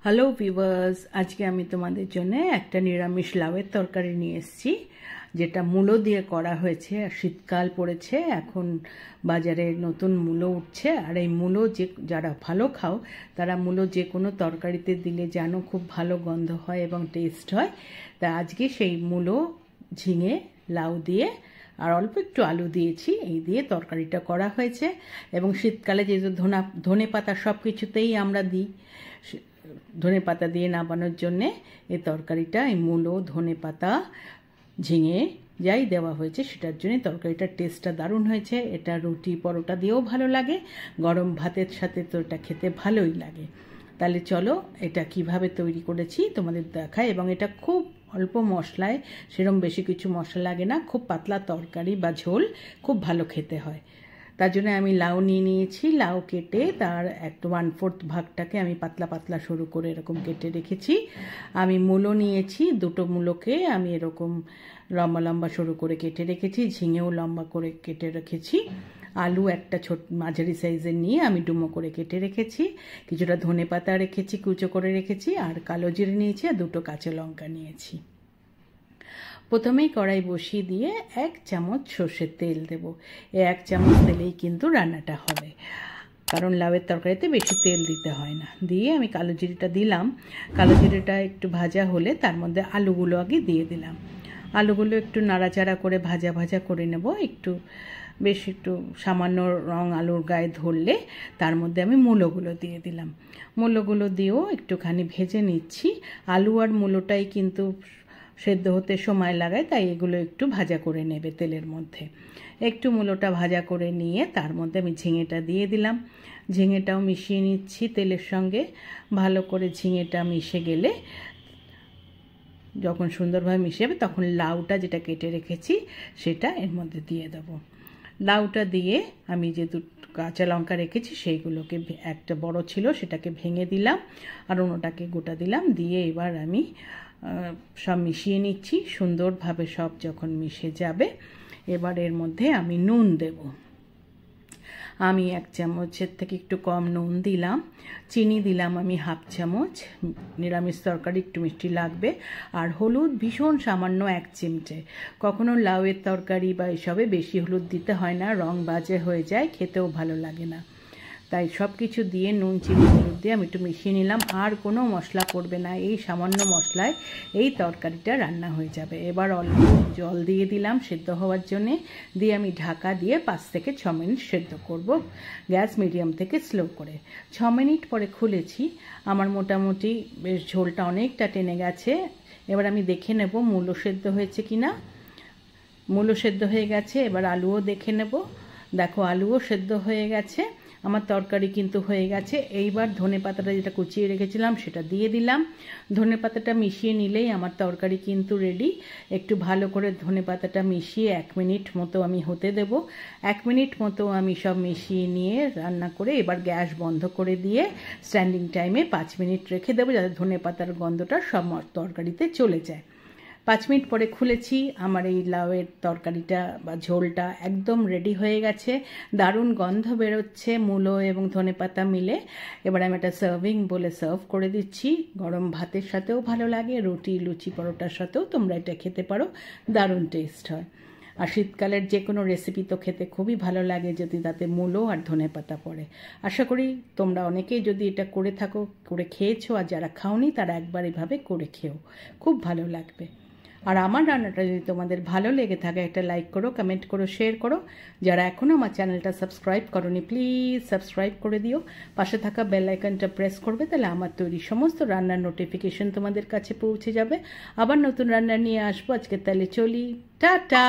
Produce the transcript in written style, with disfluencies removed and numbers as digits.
Hello viewers, আজকে আমি তোমাদের জন্য একটা নিরামিষ লাউয়ের তরকারি নিয়ে এসেছি, যেটা মূলো দিয়ে করা হয়েছে। শীতকাল পড়েছে, এখন বাজারে নতুন মূলো উঠছে। আর এই মূলো যারা ভালো খাও তারা মূলো যে কোনো তরকারিতে দিলে জানো খুব ভালো গন্ধ হয় এবং টেস্ট হয়। তা আজকে সেই মূলো, ঝিঙে, লাউ দিয়ে আর অল্প একটু আলু দিয়েছি, এই দিয়ে তরকারিটা করা হয়েছে। এবং শীতকালে যেহেতু ধনে পাতা সব কিছুতেই আমরা দিই, ধনে পাতা দিয়ে নামানোর জন্যে এই তরকারিটা, এই মূলো, ধনে পাতা, ঝিঙে যাই দেওয়া হয়েছে সেটার জন্য তরকারিটার টেস্টটা দারুণ হয়েছে। এটা রুটি পরোটা দিয়েও ভালো লাগে, গরম ভাতের সাথে তো এটা খেতে ভালোই লাগে। তাহলে চলো এটা কিভাবে তৈরি করেছি তোমাদের দেখায়। এবং এটা খুব অল্প মশলায়, সেরকম বেশি কিছু মশলা লাগে না, খুব পাতলা তরকারি বা ঝোল, খুব ভালো খেতে হয়। তার জন্য আমি লাউ নিয়ে নিয়েছি। লাউ কেটে তার 1/4 ভাগটাকে আমি পাতলা পাতলা সরু করে এরকম কেটে রেখেছি। আমি মূলো নিয়েছি, দুটো মূলোকে আমি এরকম লম্বা লম্বা সরু করে কেটে রেখেছি। ঝিঙেও লম্বা করে কেটে রেখেছি। আলু একটা ছোট মাঝারি সাইজের নিয়ে আমি ডুমো করে কেটে রেখেছি। কিছুটা ধনে পাতা রেখেছি, কুচো করে রেখেছি। আর কালো জিরে নিয়েছি, আর দুটো কাঁচা লঙ্কা নিয়েছি। প্রথমেই কড়াই বসিয়ে দিয়ে 1 চামচ সর্ষের তেল দেব। এই 1 চামচ তেলেই কিন্তু রান্নাটা হবে, কারণ লাউয়ের তরকারিতে বেশি তেল দিতে হয় না। দিয়ে আমি কালো জিরেটা দিলাম। কালো জিরেটা একটু ভাজা হলে তার মধ্যে আলুগুলো আগে দিয়ে দিলাম। আলুগুলো একটু নাড়াচাড়া করে ভাজা ভাজা করে নেব। একটু সামান্য রং আলুর গায়ে ধরলে তার মধ্যে আমি মূলোগুলো দিয়ে দিলাম। মূলোগুলো দিয়েও একটুখানি ভেজে নিচ্ছি। আলু আর মূলোটাই কিন্তু সেদ্ধ হতে সময় লাগায়, তাই এগুলো একটু ভাজা করে নেবে তেলের মধ্যে। একটু মূলোটা ভাজা করে নিয়ে তার মধ্যে আমি ঝিঙেটা দিয়ে দিলাম। ঝিঙেটাও মিশিয়ে নিচ্ছি তেলের সঙ্গে। ভালো করে ঝিঙেটা মিশে গেলে, যখন সুন্দরভাবে মিশে যাবে, তখন লাউটা যেটা কেটে রেখেছি সেটা এর মধ্যে দিয়ে দেবো। লাউটা দিয়ে আমি যে দুটো কাঁচা লঙ্কা রেখেছি সেইগুলোকে, একটা বড় ছিল সেটাকে ভেঙে দিলাম, আর অন্যটাকে গোটা দিলাম। দিয়ে এবার আমি সব মিশিয়ে নিচ্ছি সুন্দরভাবে। সব যখন মিশে যাবে, এবার এর মধ্যে আমি নুন দেব। আমি 1 চামচের থেকে একটু কম নুন দিলাম। চিনি দিলাম আমি 1/2 চামচ, নিরামিষ তরকারি একটু মিষ্টি লাগবে। আর হলুদ ভীষণ সামান্য 1 চিমটে। কখনো লাউয়ের তরকারি বা এসবে বেশি হলুদ দিতে হয় না, রং বাজে হয়ে যায়, খেতেও ভালো লাগে না। তাই সব কিছু দিয়ে নুন, চিনি, হলুদ দিয়ে আমি একটু মিশিয়ে নিলাম। আর কোনো মশলা করবে না, এই সামান্য মশলায় এই তরকারিটা রান্না হয়ে যাবে। এবার অল্প জল দিয়ে দিলাম সেদ্ধ হওয়ার জন্যে। দিয়ে আমি ঢাকা দিয়ে 5 থেকে 6 মিনিট সেদ্ধ করব, গ্যাস মিডিয়াম থেকে স্লো করে। 6 মিনিট পরে খুলেছি, আমার মোটামুটি বেশ ঝোলটা অনেকটা টেনে গেছে। এবার আমি দেখে নেব মূলো সেদ্ধ হয়েছে কিনা। মূলো সেদ্ধ হয়ে গেছে। এবার আলুও দেখে নেব। দেখো আলুও সেদ্ধ হয়ে গেছে, আমার তরকারি কিন্তু হয়ে গেছে। এইবার ধনে পাতাটা যেটা কুচিয়ে রেখেছিলাম সেটা দিয়ে দিলাম। ধনে পাতাটা মিশিয়ে নিলেই আমার তরকারি কিন্তু রেডি। একটু ভালো করে ধনে পাতাটা মিশিয়ে 1 মিনিট মতো আমি হতে দেব। 1 মিনিট মতো আমি সব মিশিয়ে নিয়ে রান্না করে এবার গ্যাস বন্ধ করে দিয়ে স্ট্যান্ডিং টাইমে 5 মিনিট রেখে দেবো, যাতে ধনে পাতার গন্ধটা সব তরকারিতে চলে যায়। 5 মিনিট পরে খুলেছি, আমার এই লাউয়ের তরকারিটা বা ঝোলটা একদম রেডি হয়ে গেছে। দারুণ গন্ধ বেরোচ্ছে মূলো এবং ধনেপাতা মিলে। এবার আমি একটা সার্ভিং বলে সার্ভ করে দিচ্ছি। গরম ভাতের সাথেও ভালো লাগে, রুটি, লুচি, পরোটার সাথেও তোমরা এটা খেতে পারো, দারুণ টেস্ট হয়। আর শীতকালের যে কোনো রেসিপি তো খেতে খুবই ভালো লাগে যদি তাতে মূলো আর ধনেপাতা পড়ে। আশা করি তোমরা অনেকেই যদি এটা করে থাকো, করে খেয়েছো, আর যারা খাওনি তারা একবার এভাবে করে খেও, খুব ভালো লাগবে। আর আমার রান্নাটা যদি তোমাদের ভালো লেগে থাকে, একটা লাইক করো, কমেন্ট করো, শেয়ার করো। যারা এখনও আমার চ্যানেলটা সাবস্ক্রাইব করোনি, প্লিজ সাবস্ক্রাইব করে দিও। পাশে থাকা বেল আইকনটা প্রেস করবে, তাহলে আমার তৈরি সমস্ত রান্নার নোটিফিকেশন তোমাদের কাছে পৌঁছে যাবে। আবার নতুন রান্না নিয়ে আসবো। আজকে তাহলে চলি, টাটা।